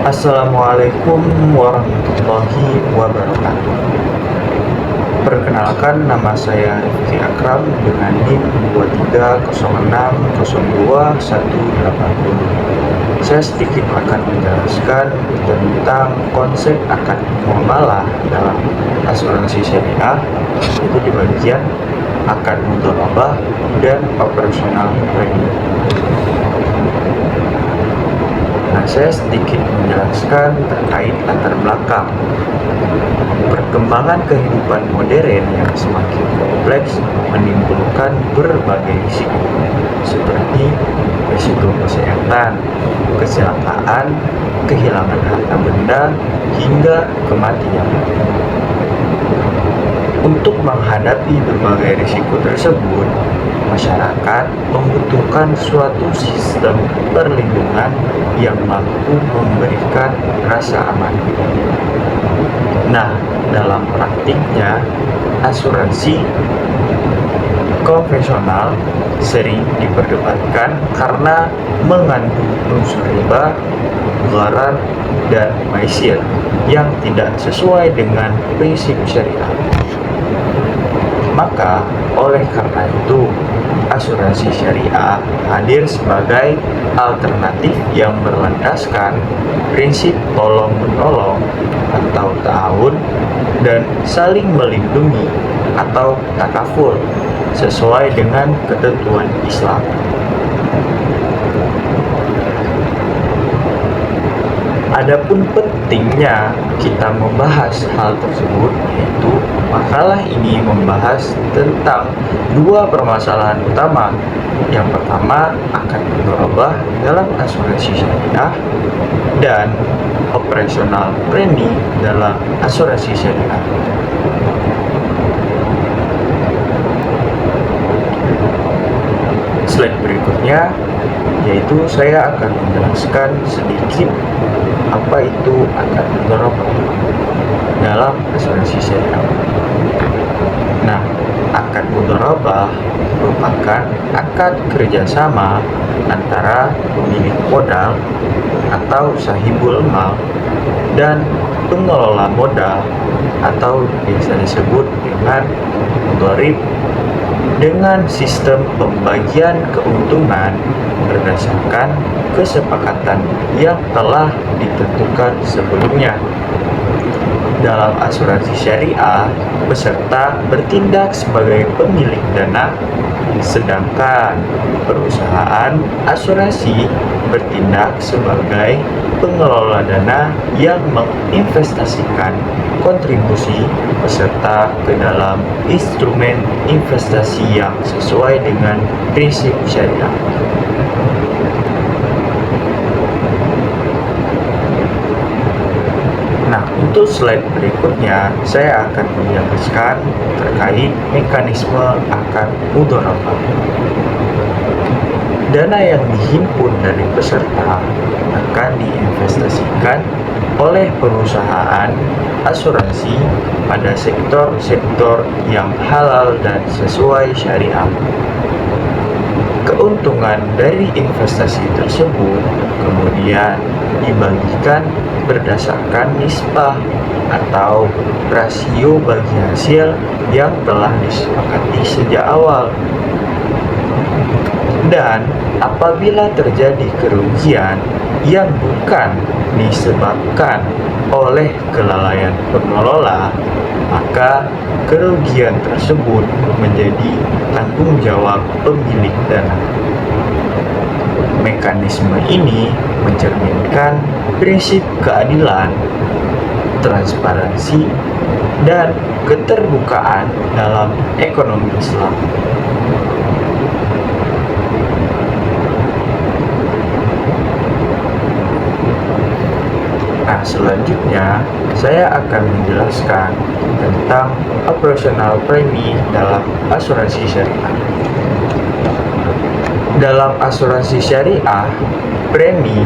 Assalamualaikum warahmatullahi wabarakatuh. Perkenalkan, nama saya Rifki Akram dengan NIM 23060218. Saya sedikit akan menjelaskan tentang konsep akad muamalah dalam asuransi syariah, yaitu di bagian akad mudharabah dan operasional premi. Nah, saya sedikit menjelaskan terkait latar belakang. Perkembangan kehidupan modern yang semakin kompleks menimbulkan berbagai risiko, seperti risiko kesehatan, kecelakaan, kehilangan harta benda, hingga kematian. Untuk menghadapi berbagai risiko tersebut, masyarakat membutuhkan suatu sistem perlindungan yang mampu memberikan rasa aman. Nah, dalam praktiknya, asuransi konvensional sering diperdebatkan karena mengandung unsur riba, gharar, dan maisir yang tidak sesuai dengan prinsip syariah. Maka, oleh karena itu, asuransi syariah hadir sebagai alternatif yang berlandaskan prinsip tolong-menolong atau ta'awun dan saling melindungi atau takaful sesuai dengan ketentuan Islam. Adapun pentingnya kita membahas hal tersebut, yaitu makalah ini membahas tentang dua permasalahan utama. Yang pertama, akad mudharabah dalam asuransi syariah dan operasional premi dalam asuransi syariah. Slide berikutnya, yaitu saya akan menjelaskan sedikit apa itu akad mudharabah dalam asuransi syariah. Nah, akad mudharabah merupakan akad kerjasama antara pemilik modal atau sahibul mal dan pengelola modal atau biasa disebut dengan mudharib, dengan sistem pembagian keuntungan berdasarkan kesepakatan yang telah ditentukan sebelumnya. Dalam asuransi syariah, peserta bertindak sebagai pemilik dana, sedangkan perusahaan asuransi bertindak sebagai pengelola dana yang menginvestasikan kontribusi peserta ke dalam instrumen investasi yang sesuai dengan prinsip syariah. Nah, untuk slide berikutnya, saya akan menjelaskan terkait mekanisme akad mudharabah. Dana yang dihimpun dari peserta akan diinvestasikan oleh perusahaan asuransi pada sektor-sektor yang halal dan sesuai syariah. Keuntungan dari investasi tersebut kemudian dibagikan berdasarkan nisbah atau rasio bagi hasil yang telah disepakati sejak awal. Dan apabila terjadi kerugian yang bukan disebabkan oleh kelalaian pengelola, maka kerugian tersebut menjadi tanggung jawab pemilik dana. Mekanisme ini mencerminkan prinsip keadilan, transparansi, dan keterbukaan dalam ekonomi Islam. Nah, selanjutnya saya akan menjelaskan tentang operasional premi dalam asuransi syariah. Dalam asuransi syariah, premi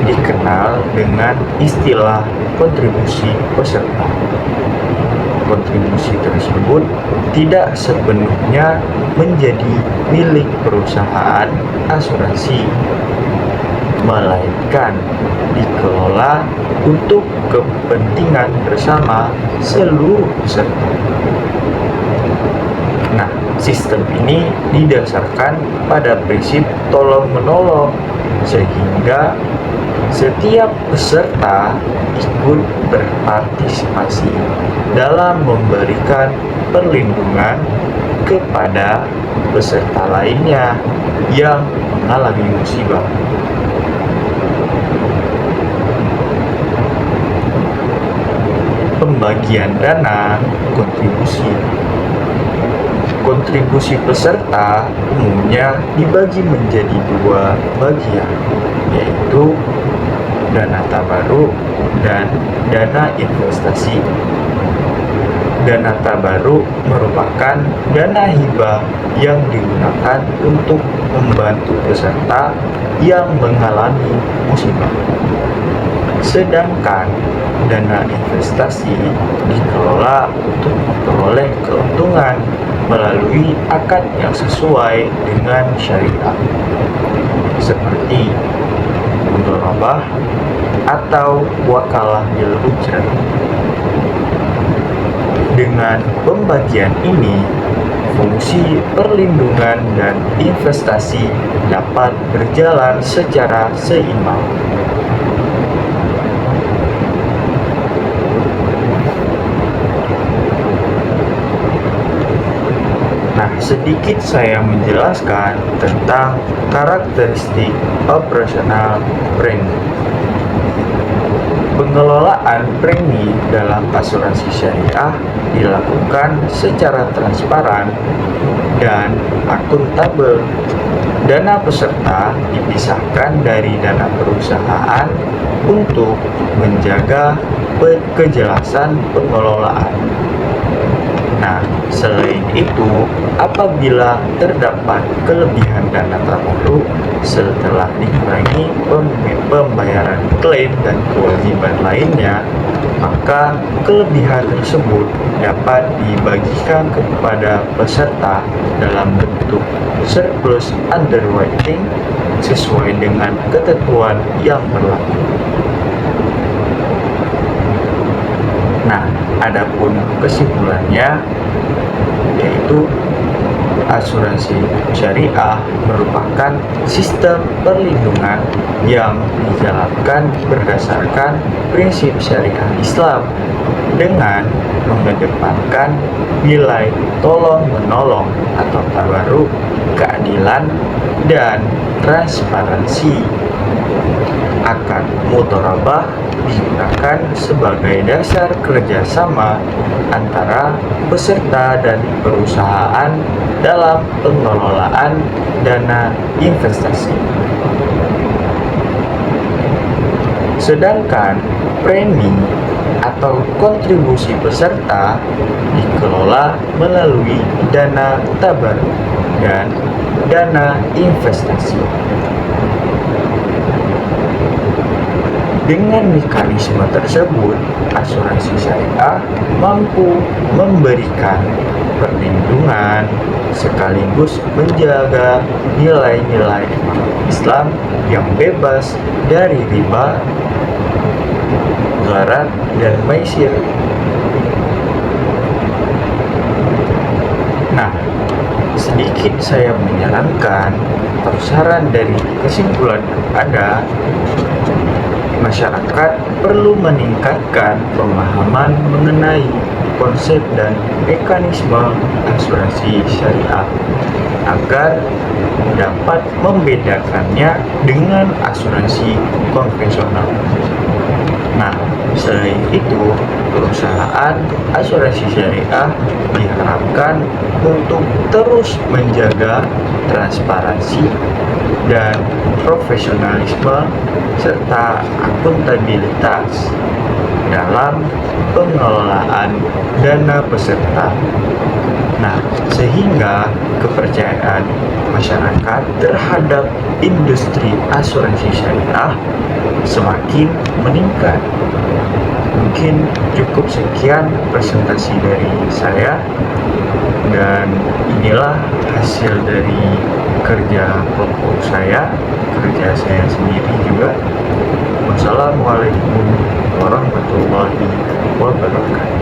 dikenal dengan istilah kontribusi peserta. Kontribusi tersebut tidak sepenuhnya menjadi milik perusahaan asuransi. melainkan dikelola untuk kepentingan bersama seluruh peserta. Nah, sistem ini didasarkan pada prinsip tolong-menolong, sehingga setiap peserta ikut berpartisipasi dalam memberikan perlindungan kepada peserta lainnya yang mengalami musibah. Pembagian dana kontribusi. Kontribusi peserta umumnya dibagi menjadi dua bagian, yaitu dana tabaruk dan dana investasi. Dana tabaruk merupakan dana hibah yang digunakan untuk membantu peserta yang mengalami musibah. Sedangkan dana investasi dikelola untuk memperoleh keuntungan melalui akad yang sesuai dengan syariat, seperti mudharabah atau wakalah bil ujrah. Dengan pembagian ini, fungsi perlindungan dan investasi dapat berjalan secara seimbang. Nah, sedikit saya menjelaskan tentang karakteristik operasional premi. Pengelolaan premi dalam asuransi syariah dilakukan secara transparan dan akuntabel. Dana peserta dipisahkan dari dana perusahaan untuk menjaga kejelasan pengelolaan. Nah, selain itu, apabila terdapat kelebihan dana tabaruk setelah dikurangi pembayaran klaim dan kewajiban lainnya, maka kelebihan tersebut dapat dibagikan kepada peserta dalam bentuk surplus underwriting sesuai dengan ketentuan yang berlaku. Nah, adapun kesimpulannya, yaitu asuransi syariah merupakan sistem perlindungan yang dijalankan berdasarkan prinsip syariah Islam dengan mengedepankan nilai tolong-menolong atau tabaruk, keadilan, dan transparansi. Akad mudharabah digunakan sebagai dasar kerjasama antara peserta dan perusahaan dalam pengelolaan dana investasi. Sedangkan premi atau kontribusi peserta dikelola melalui dana tabaruk dan dana investasi. Dengan mekanisme tersebut, asuransi syariah mampu memberikan perlindungan sekaligus menjaga nilai-nilai Islam yang bebas dari riba, gharar, dan maisir. Nah, sedikit saya menyarankan atau saran dari kesimpulan yang ada, masyarakat perlu meningkatkan pemahaman mengenai konsep dan mekanisme asuransi syariah agar dapat membedakannya dengan asuransi konvensional. Nah, selain itu, perusahaan asuransi syariah diharapkan untuk terus menjaga transparansi dan profesionalisme serta akuntabilitas dalam pengelolaan dana peserta. Nah, sehingga kepercayaan masyarakat terhadap industri asuransi syariah semakin meningkat. Mungkin cukup sekian presentasi dari saya. Dan inilah hasil dari kerja kelompok saya, kerja saya sendiri juga. Wassalamualaikum warahmatullahi wabarakatuh.